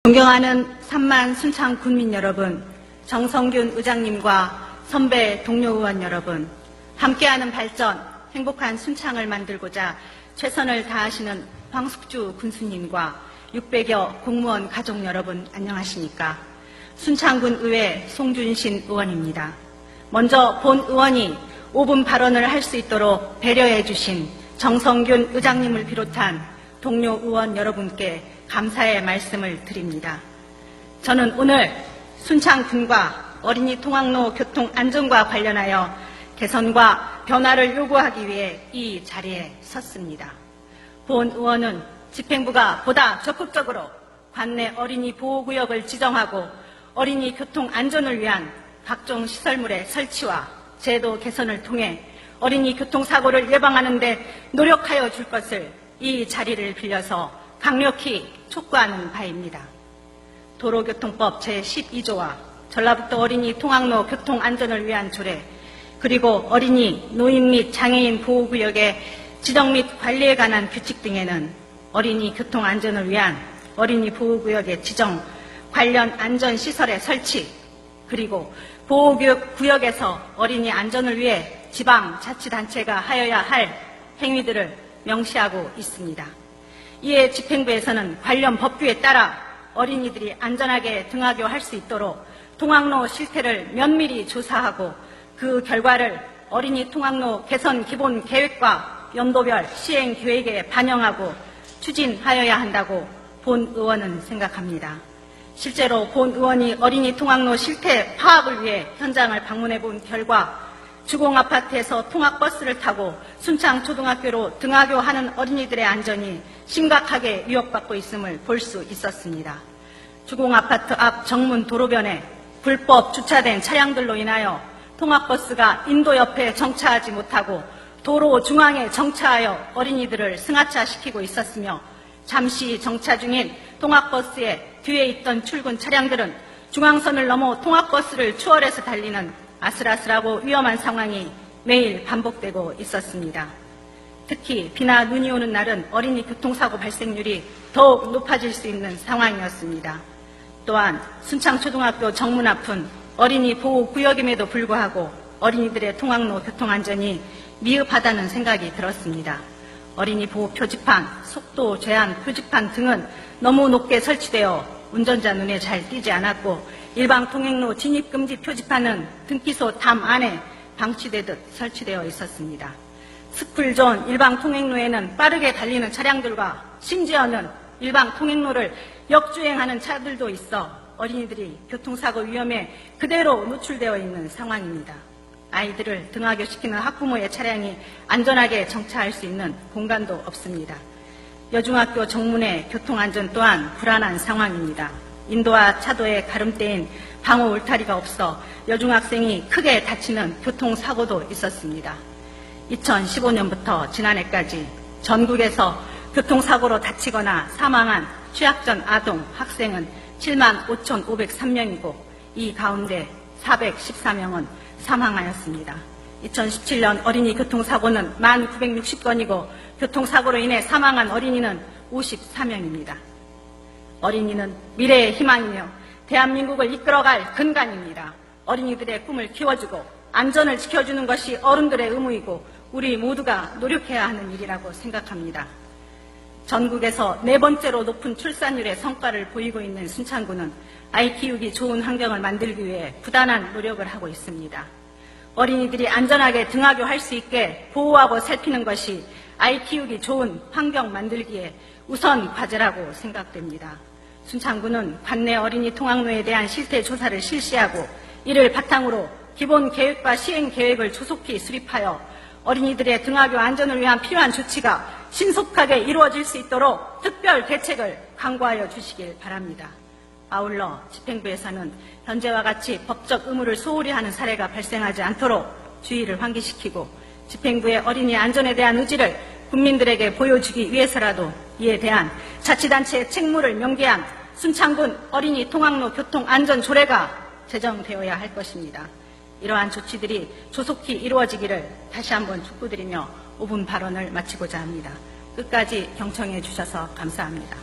존경하는 3만 순창 군민 여러분, 정성균 의장님과 선배 동료 의원 여러분, 함께하는 발전, 행복한 순창을 만들고자 최선을 다하시는 황숙주 군수님과 600여 공무원 가족 여러분 안녕하십니까? 순창군 의회 송준신 의원입니다. 먼저 본 의원이 5분 발언을 할 수 있도록 배려해 주신 정성균 의장님을 비롯한 동료 의원 여러분께 감사의 말씀을 드립니다. 저는 오늘 순창군과 어린이 통학로 교통 안전과 관련하여 개선과 변화를 요구하기 위해 이 자리에 섰습니다. 본 의원은 집행부가 보다 적극적으로 관내 어린이 보호구역을 지정하고 어린이 교통 안전을 위한 각종 시설물의 설치와 제도 개선을 통해 어린이 교통사고를 예방하는 데 노력하여 줄 것을 이 자리를 빌려서 강력히 촉구하는 바입니다. 도로교통법 제12조와 전라북도 어린이 통학로 교통안전을 위한 조례, 그리고 어린이, 노인 및 장애인 보호구역의 지정 및 관리에 관한 규칙 등에는 어린이 교통안전을 위한 어린이 보호구역의 지정, 관련 안전시설의 설치, 그리고 보호구역에서 어린이 안전을 위해 지방자치단체가 하여야 할 행위들을 명시하고 있습니다. 이에 집행부에서는 관련 법규에 따라 어린이들이 안전하게 등하교할 수 있도록 통학로 실태를 면밀히 조사하고 그 결과를 어린이 통학로 개선 기본 계획과 연도별 시행 계획에 반영하고 추진하여야 한다고 본 의원은 생각합니다. 실제로 본 의원이 어린이 통학로 실태 파악을 위해 현장을 방문해 본 결과 주공아파트에서 통학버스를 타고 순창초등학교로 등하교하는 어린이들의 안전이 심각하게 위협받고 있음을 볼 수 있었습니다. 주공아파트 앞 정문 도로변에 불법 주차된 차량들로 인하여 통학버스가 인도 옆에 정차하지 못하고 도로 중앙에 정차하여 어린이들을 승하차시키고 있었으며 잠시 정차 중인 통학버스의 뒤에 있던 출근 차량들은 중앙선을 넘어 통학버스를 추월해서 달리는 아슬아슬하고 위험한 상황이 매일 반복되고 있었습니다. 특히 비나 눈이 오는 날은 어린이 교통사고 발생률이 더욱 높아질 수 있는 상황이었습니다. 또한 순창초등학교 정문 앞은 어린이 보호구역임에도 불구하고 어린이들의 통학로 교통안전이 미흡하다는 생각이 들었습니다. 어린이 보호 표지판, 속도 제한 표지판 등은 너무 높게 설치되어 운전자 눈에 잘 띄지 않았고 일방 통행로 진입금지 표지판은 등기소 담 안에 방치되듯 설치되어 있었습니다. 스쿨존 일방 통행로에는 빠르게 달리는 차량들과 심지어는 일방 통행로를 역주행하는 차들도 있어 어린이들이 교통사고 위험에 그대로 노출되어 있는 상황입니다. 아이들을 등하교시키는 학부모의 차량이 안전하게 정차할 수 있는 공간도 없습니다. 여중학교 정문의 교통안전 또한 불안한 상황입니다. 인도와 차도의 가름대인 방호 울타리가 없어 여중학생이 크게 다치는 교통사고도 있었습니다. 2015년부터 지난해까지 전국에서 교통사고로 다치거나 사망한 취약전 아동, 학생은 7만 5,503명이고 이 가운데 414명은 사망하였습니다. 2017년 어린이 교통사고는 1,960건이고 교통사고로 인해 사망한 어린이는 54명입니다. 어린이는 미래의 희망이며 대한민국을 이끌어갈 근간입니다. 어린이들의 꿈을 키워주고 안전을 지켜주는 것이 어른들의 의무이고 우리 모두가 노력해야 하는 일이라고 생각합니다. 전국에서 4번째로 높은 출산율의 성과를 보이고 있는 순창군은 아이 키우기 좋은 환경을 만들기 위해 부단한 노력을 하고 있습니다. 어린이들이 안전하게 등하교할 수 있게 보호하고 살피는 것이 아이 키우기 좋은 환경 만들기에 우선 과제라고 생각됩니다. 순창군은 관내 어린이 통학로에 대한 실태 조사를 실시하고 이를 바탕으로 기본 계획과 시행 계획을 조속히 수립하여 어린이들의 등하교 안전을 위한 필요한 조치가 신속하게 이루어질 수 있도록 특별 대책을 강구하여 주시길 바랍니다. 아울러 집행부에서는 현재와 같이 법적 의무를 소홀히 하는 사례가 발생하지 않도록 주의를 환기시키고 집행부의 어린이 안전에 대한 의지를 국민들에게 보여주기 위해서라도 이에 대한 자치단체의 책무를 명기한 순창군 어린이 통학로 교통안전조례가 제정되어야 할 것입니다. 이러한 조치들이 조속히 이루어지기를 다시 한번 촉구드리며 5분 발언을 마치고자 합니다. 끝까지 경청해 주셔서 감사합니다.